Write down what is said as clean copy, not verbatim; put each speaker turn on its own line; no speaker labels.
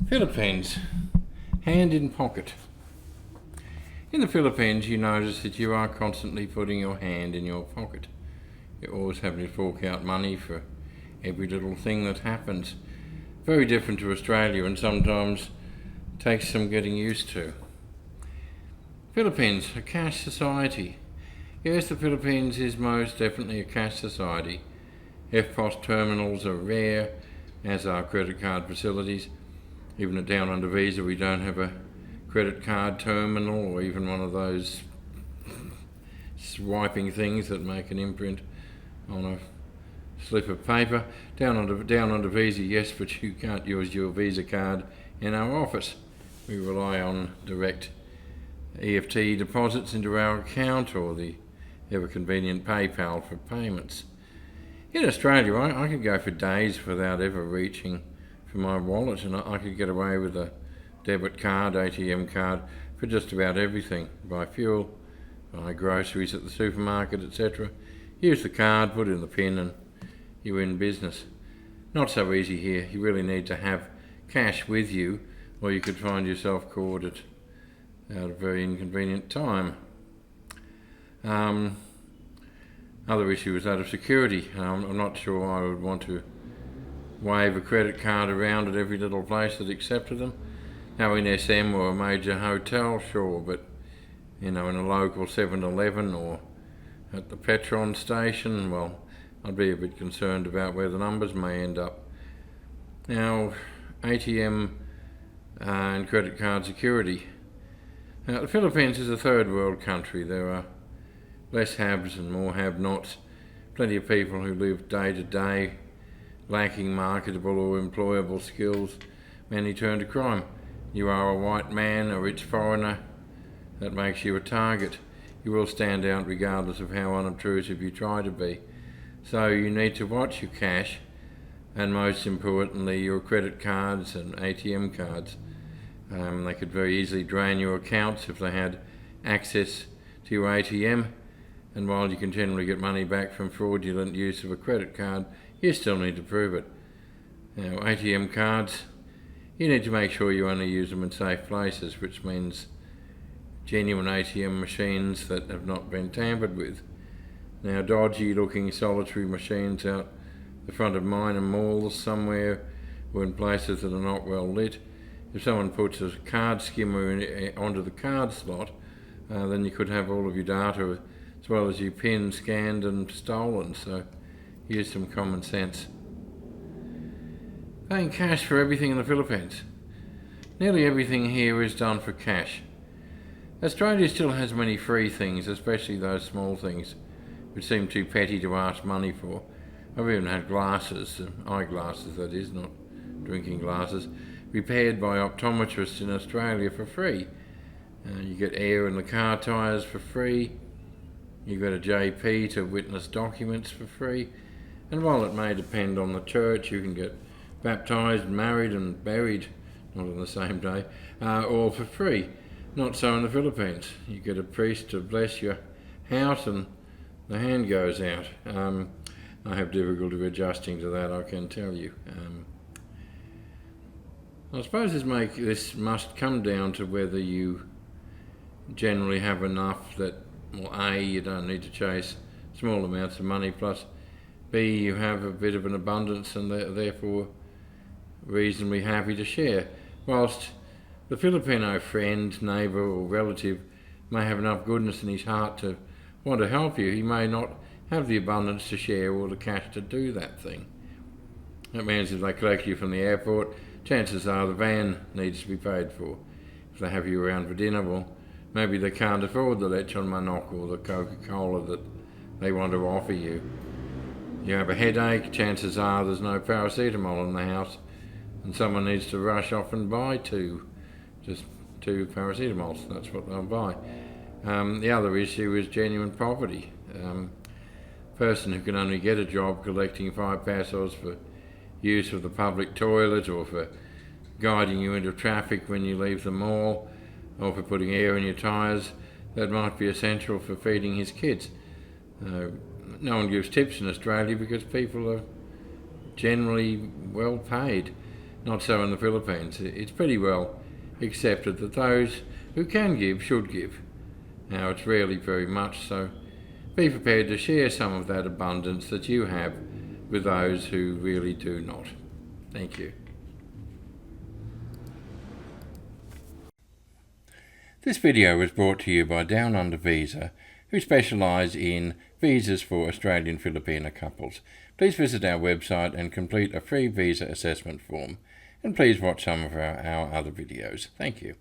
Philippines, hand in pocket. In the Philippines, you notice that you are constantly putting your hand in your pocket. You're always having to fork out money for every little thing that happens. Very different to Australia, and sometimes takes some getting used to. Philippines, a cash society. Yes, the Philippines is most definitely a cash society. EFTPOS terminals are rare, as are credit card facilities. Even at Down Under Visa, we don't have a credit card terminal or even one of those swiping things that make an imprint on a slip of paper. Down under Visa, yes, but you can't use your Visa card in our office. We rely on direct EFT deposits into our account or the ever convenient PayPal for payments. In Australia, I could go for days without ever reaching for my wallet, and I could get away with a debit card, ATM card, for just about everything. Buy fuel, buy groceries at the supermarket, etc. Use the card, put in the PIN, and you're in business. Not so easy here. You really need to have cash with you, or you could find yourself caught at a very inconvenient time. Other issue is that of security. I'm not sure I would want to wave a credit card around at every little place that accepted them. Now in SM or a major hotel, sure, but in a local 7-Eleven or at the Petron station, well, I'd be a bit concerned about where the numbers may end up. Now, ATM and credit card security. Now, the Philippines is a third world country. There are less haves and more have-nots. Plenty of people who live day to day lacking marketable or employable skills. Many turn to crime. You are a white man, a rich foreigner, that makes you a target. You will stand out regardless of how unobtrusive you try to be. So you need to watch your cash, and most importantly your credit cards and ATM cards. They could very easily drain your accounts if they had access to your ATM, and while you can generally get money back from fraudulent use of a credit card, you still need to prove it. Now, ATM cards, you need to make sure you only use them in safe places, which means genuine ATM machines that have not been tampered with. Now, dodgy looking solitary machines out the front of minor malls somewhere or in places that are not well lit. If someone puts a card skimmer onto the card slot, then you could have all of your data as well as your PIN scanned and stolen, so use some common sense. Paying cash for everything in the Philippines. Nearly everything here is done for cash. Australia still has many free things, especially those small things which seem too petty to ask money for. I've even had glasses, eyeglasses that is, not drinking glasses, repaired by optometrists in Australia for free. You get air in the car tyres for free. You get a JP to witness documents for free. And while it may depend on the church, you can get baptised, married and buried, not on the same day, all for free. Not so in the Philippines. You get a priest to bless your house and the hand goes out. I have difficulty adjusting to that, I can tell you. I suppose this must come down to whether you generally have enough that, well, A, you don't need to chase small amounts of money, plus B, you have a bit of an abundance and therefore reasonably happy to share. Whilst the Filipino friend, neighbour or relative may have enough goodness in his heart to want to help you, he may not have the abundance to share or the cash to do that thing. That means if they collect you from the airport, chances are the van needs to be paid for. If they have you around for dinner, well, maybe they can't afford the lechon manok or the Coca-Cola that they want to offer you. You have a headache, chances are there's no paracetamol in the house and someone needs to rush off and buy just two paracetamols, that's what they'll buy. The other issue is genuine poverty. Person who can only get a job collecting 5 pesos for use of the public toilet or for guiding you into traffic when you leave the mall or for putting air in your tyres, that might be essential for feeding his kids. No one gives tips in Australia because people are generally well paid. Not so in the Philippines. It's pretty well accepted that those who can give should give. Now, it's rarely very much, so be prepared to share some of that abundance that you have with those who really do not. Thank you. This video was brought to you by Down Under Visa, who specialise in visas for Australian Filipina couples. Please visit our website and complete a free visa assessment form. And please watch some of our other videos. Thank you.